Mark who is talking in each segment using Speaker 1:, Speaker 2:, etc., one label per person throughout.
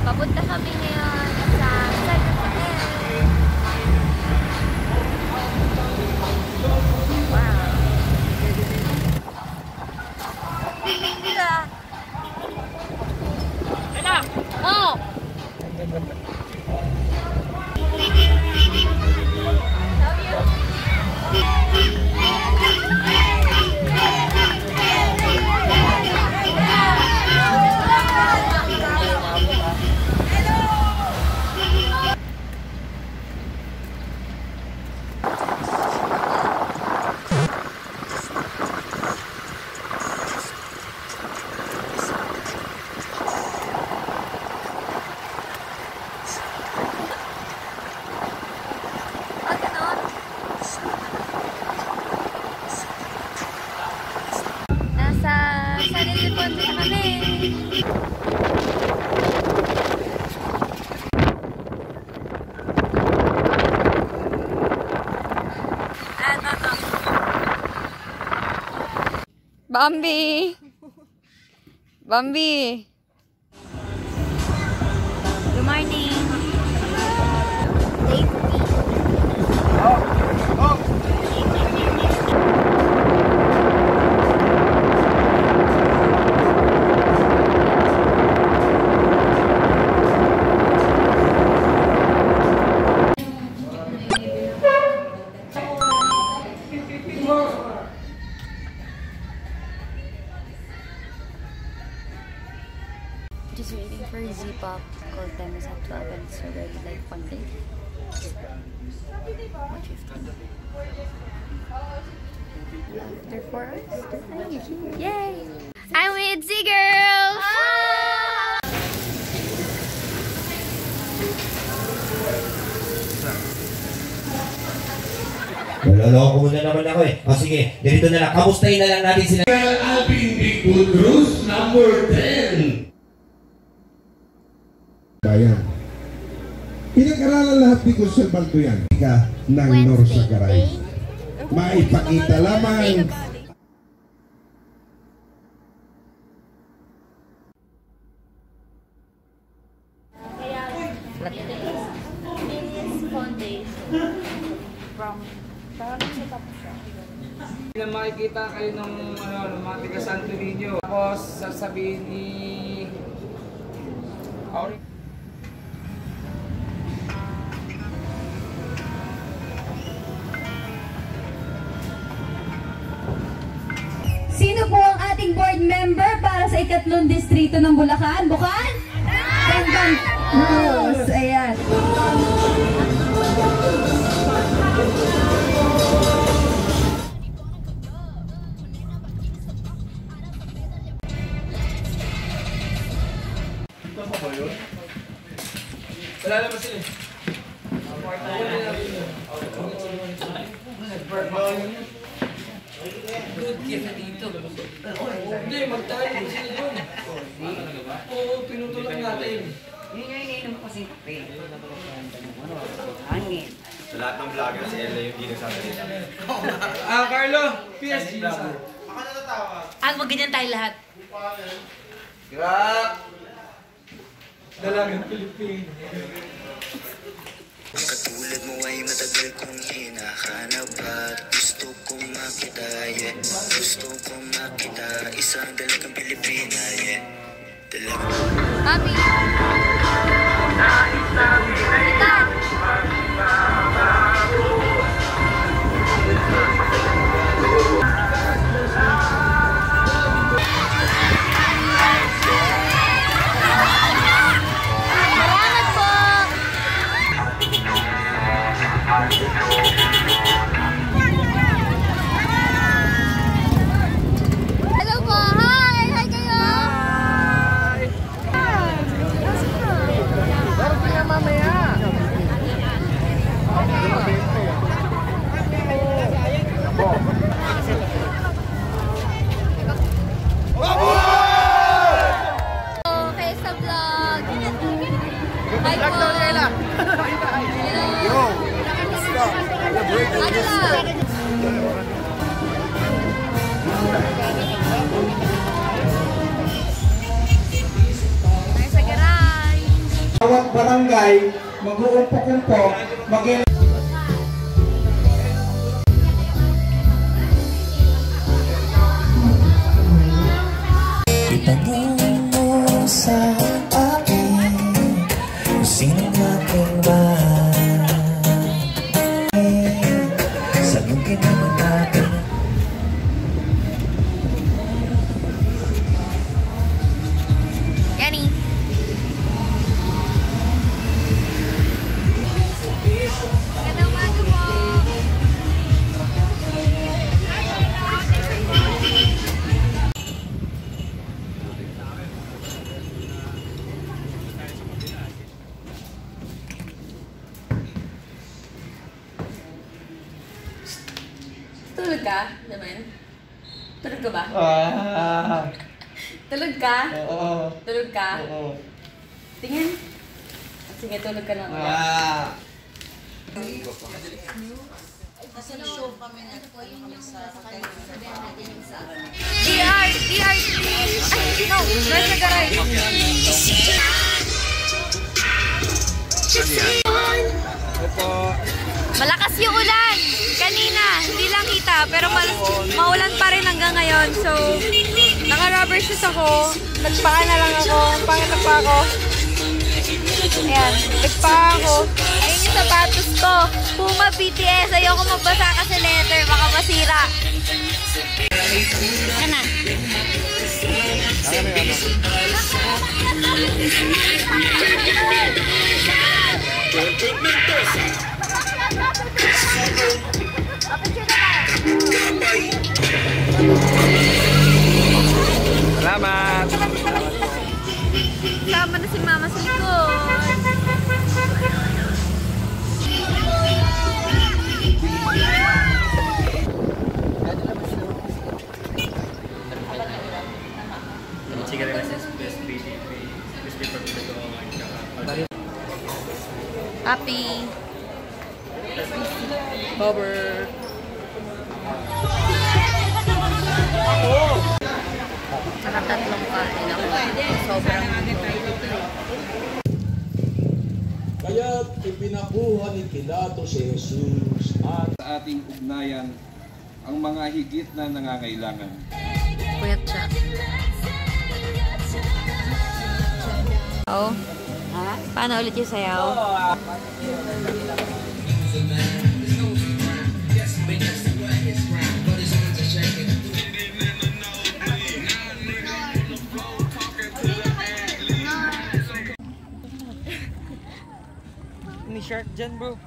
Speaker 1: Papunta kami ngayon sa Santa Fe. Wow. Oh. Bambi! Bambi! Good morning! Just waiting for Z-Pop. Call time is at 12 and it's already like 1 day. 1:50. After 4 hours, I'm here. Yay! I'm with Z-Girls!
Speaker 2: Naloloko mo na naman ako eh. O sige, ganito na lang. Kamustahin na lang natin sila.
Speaker 3: Alvin Cruz, number 10.
Speaker 4: Bayan. Pinag-aralan lahat ni Conservanto yan. Ika ng Norsa Garay. Maipakita lamang.
Speaker 5: Na makikita kayo ng mga tiga Santo Niño. Tapos sasabihin ni
Speaker 6: Sino po ang ating board member para sa ikatlong distrito ng Bulacan? Bukan? Tandang Cruz. Ayan.
Speaker 5: wala naman sila. Good gift dito. Hindi, magtayo ko sila doon. Oo, pinutulak natin.
Speaker 7: Yun yung iniinom ko kasi kape. Hangin.
Speaker 2: Sa lahat ng vlogger, si Ella yung hindi nagsasalita.
Speaker 5: Carlo, PSG sa.
Speaker 2: Ako natatawa.
Speaker 1: Mag ganyan tayo lahat.
Speaker 5: Grab! Dalagang Pilipino.
Speaker 8: Katulad mo ay matagal kong hinahanap at gusto kong makita, yeah. Gusto kong makita isang dalagang Pilipina, yeah.
Speaker 1: Papi! Hello po! Hi! Hi kayo!
Speaker 5: Hi! Darating na mamaya!
Speaker 9: bahay, mag-uumpok-umpok,
Speaker 10: Itanong mo sa akin kung sinong aking mahal. Sabihin ka naman natin.
Speaker 1: Yani. Magandang umaga po. Tulog ka, naman? Tulog ka ba? Tulog ka?
Speaker 5: Oo.
Speaker 1: Tulog ka?
Speaker 5: Oo.
Speaker 1: Tingin. Sige, tulog ka na. DRT! Ay, no! Nasa garay! Malakas yung ulan! Kanina, hindi lang kita, pero maulan pa rin hanggang ngayon. So, naka-rubber shoes ako. Nagpaka na lang ako. Pangit pa ako. Ayan, nagpaka ako. Ayun yung sapatos ko. Puma BTS. Ayoko magbasa kasi letter. Baka masira. Ano?
Speaker 5: Salamat!
Speaker 1: Sama na si Mama sa likod. Happy.
Speaker 5: Cover!
Speaker 1: Nakatatlong kain ako. Sobrang
Speaker 11: Kaya't ipinakuha ni Pilato si Jesus at
Speaker 12: sa ating ugnayan ang mga higit na nangangailangan.
Speaker 1: puyat siya. Oh. Ha? Paano ulit yung sayaw?
Speaker 5: May shark dyan, bro.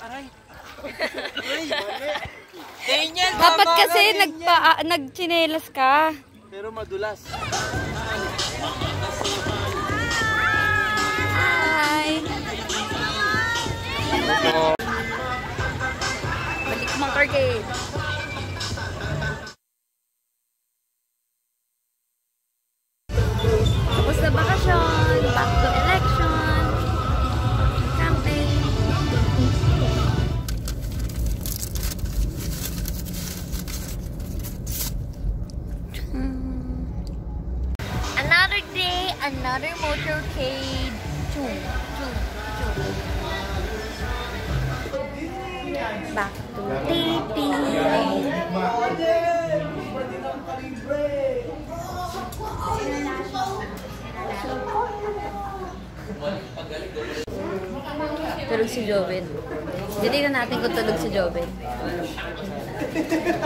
Speaker 5: Aray.
Speaker 1: Dapat kasi nagchinelas ka.
Speaker 5: Pero madulas.
Speaker 1: Hi. Balik mong target. Tapos na bakasyon, back to election, campaign. Another day, another motorcade. Back to taping. Tulog si Joven. Hindi na natin kung tulog si Joven.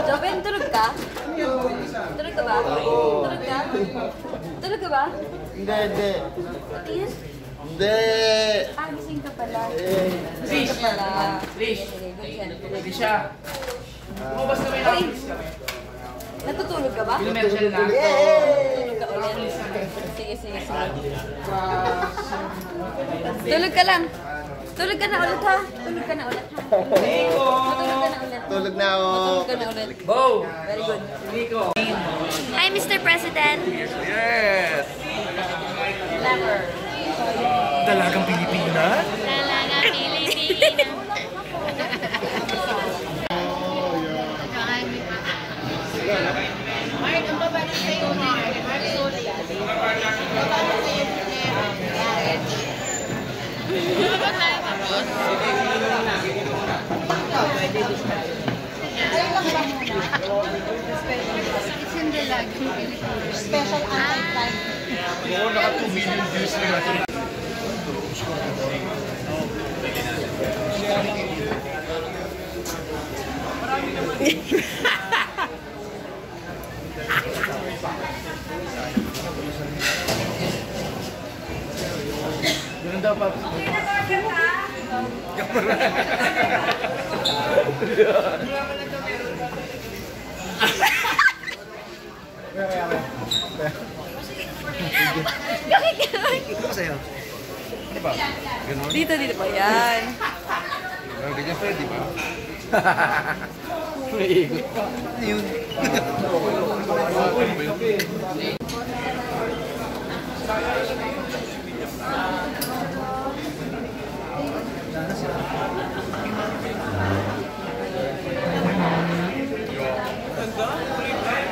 Speaker 1: Joven, tulog ka? Tulog ka ba? Tulog ka? Tulog ka ba?
Speaker 5: Hindi.
Speaker 1: Patingin?
Speaker 5: Hindi.
Speaker 1: Ah, gising ka pala. Gising ka pala.
Speaker 5: Trish. Hindi siya. Lumabas na may nakapis kami.
Speaker 1: Natutulog ka ba?
Speaker 5: Natutulog na.
Speaker 1: Tulog ka ulit. Sige. Tulog ka lang. Tulog ka na ulit ha. Tulog ka na ulit ha.
Speaker 5: Nico!
Speaker 1: Matulog ka na ulit.
Speaker 5: Tulog na ako.
Speaker 1: Matulog ka na ulit.
Speaker 5: Bo!
Speaker 1: Very good.
Speaker 5: Nico!
Speaker 1: Hi, Mr. President.
Speaker 5: Yes!
Speaker 1: Lever.
Speaker 5: Dalagang Pilipinas?
Speaker 1: Dalagang Pilipinas.
Speaker 13: Mark, ang babalik sa'yo na. Mark, sorry.
Speaker 1: Sindalag.
Speaker 6: Special anti-crime.
Speaker 3: Oo, naka 2 million views na natin. Ganun daw, Paps.
Speaker 1: Dito sa'yo. Ano ba? Ganun? Dito pa yan.
Speaker 12: Ganyan pwede ba?
Speaker 1: May igot pa. Ano yun?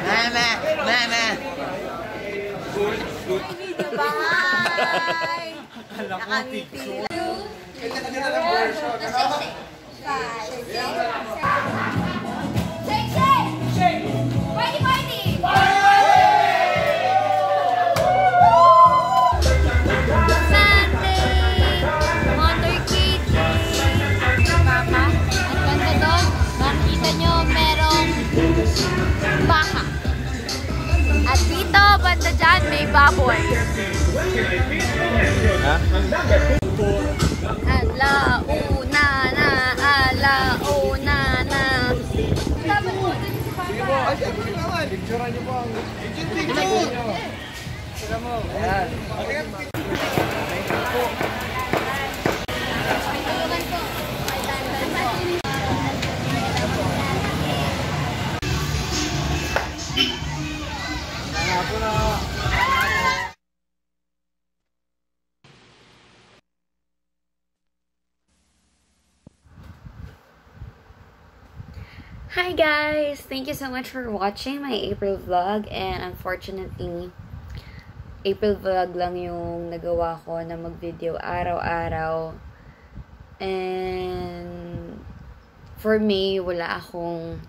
Speaker 10: Mama!
Speaker 1: Bye! Nakangiti lang. Shake! Party! Sunday! Motorcade! Papa, ang ganda doon. Makikita nyo merong baka. At dito, banda dyan, may baboy. Alauna na. Dapat mo din si Papa.
Speaker 12: Picturean niyo po ang picture niyo. Sila mo. Ayan.
Speaker 1: Hi guys! Thank you so much for watching my April vlog, and unfortunately, April vlog lang yung nagawa ko na mag-video araw-araw. And for me, wala akong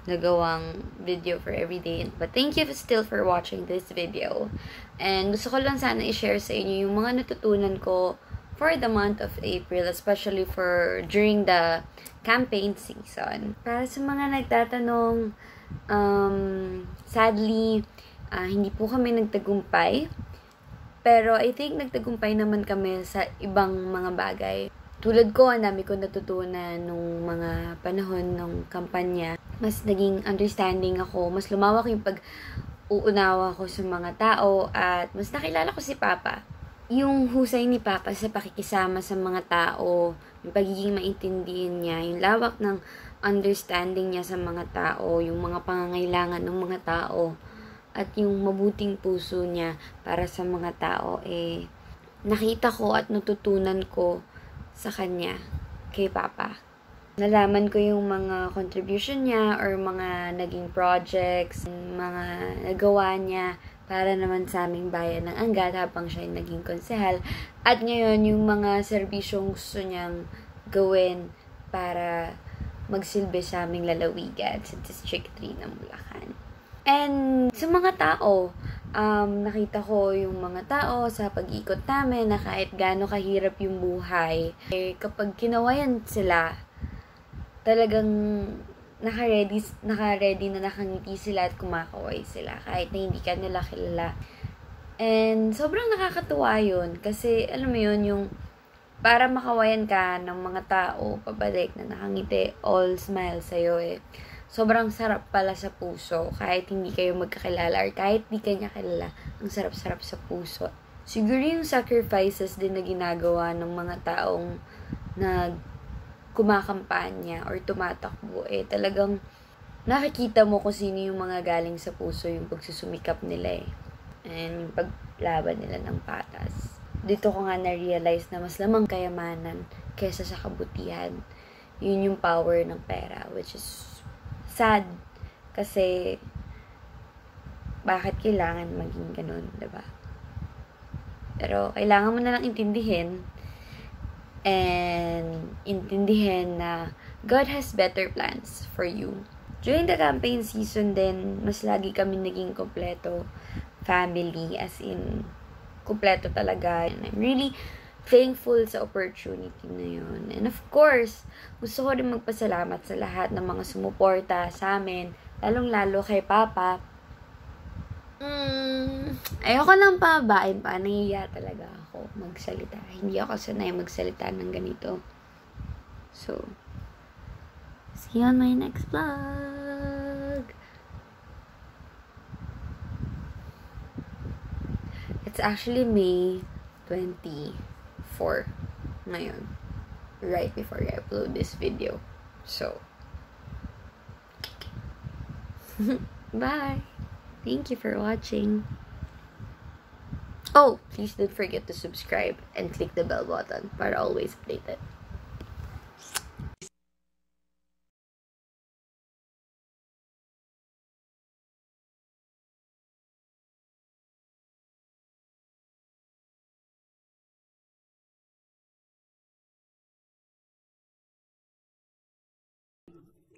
Speaker 1: nagawang video for everyday. But thank you still for watching this video. And gusto ko lang sana i-share sa inyo yung mga natutunan ko for the month of April, especially during the campaign season. Para sa mga nagtatanong, sadly, hindi po kami nagtagumpay. Pero I think nagtagumpay naman kami sa ibang mga bagay. Tulad ko, ang dami ko natutunan nung mga panahon ng kampanya. Mas naging understanding ako, mas lumawak yung pag-uunawa ko sa mga tao, at mas nakilala ko si Papa. Yung husay ni Papa sa pakikisama sa mga tao, yung pagiging maintindihan niya, yung lawak ng understanding niya sa mga tao, yung mga pangangailangan ng mga tao, at yung mabuting puso niya para sa mga tao, nakita ko at natutunan ko sa kanya, kay Papa. Nalaman ko yung mga contribution niya or mga naging projects, mga nagawa niya para naman sa aming bayan ng Angat habang siya naging konsehal. At ngayon, yung mga serbisyong gusto niyang gawin para magsilbi sa aming lalawigan sa District 3 ng Bulacan. And sa mga tao, nakita ko yung mga tao sa pag-ikot namin na kahit gaano kahirap yung buhay, kapag kinawayan sila, talagang naka-ready na nakangiti sila at kumakaway sila kahit na hindi ka nila kilala. And sobrang nakakatuwa yun kasi alam mo yun, yung para makawayan ka ng mga tao pabalik na nakangiti, all smile sa'yo sobrang sarap pala sa puso kahit hindi kayo magkakilala or kahit di ka niya kilala. Ang sarap-sarap sa puso. Siguro yung sacrifices din na ginagawa ng mga taong kumakampanya or tumatakbo, talagang nakikita mo kung sino yung mga galing sa puso, yung pagsusumikap nila and yung paglaban nila ng patas. Dito ko nga na-realize na mas lamang kayamanan kaysa sa kabutihan. Yun yung power ng pera, which is sad kasi bakit kailangan maging ganun, diba? Pero kailangan mo na lang intindihin na God has better plans for you. during the campaign season din, mas lagi kami naging kompleto. Family, as in, kompleto talaga. And I'm really thankful sa opportunity na yun. And of course, gusto ko rin magpasalamat sa lahat ng mga sumuporta sa amin, lalong-lalo kay Papa. Ayoko lang pababain pa, nahiya talaga ako magsalita. Hindi ako sanay magsalita ng ganito. So, see you on my next vlog. It's actually May 24 ngayon, right before I upload this video. So, bye! Thank you for watching. Oh, please don't forget to subscribe and click the bell button para always updated.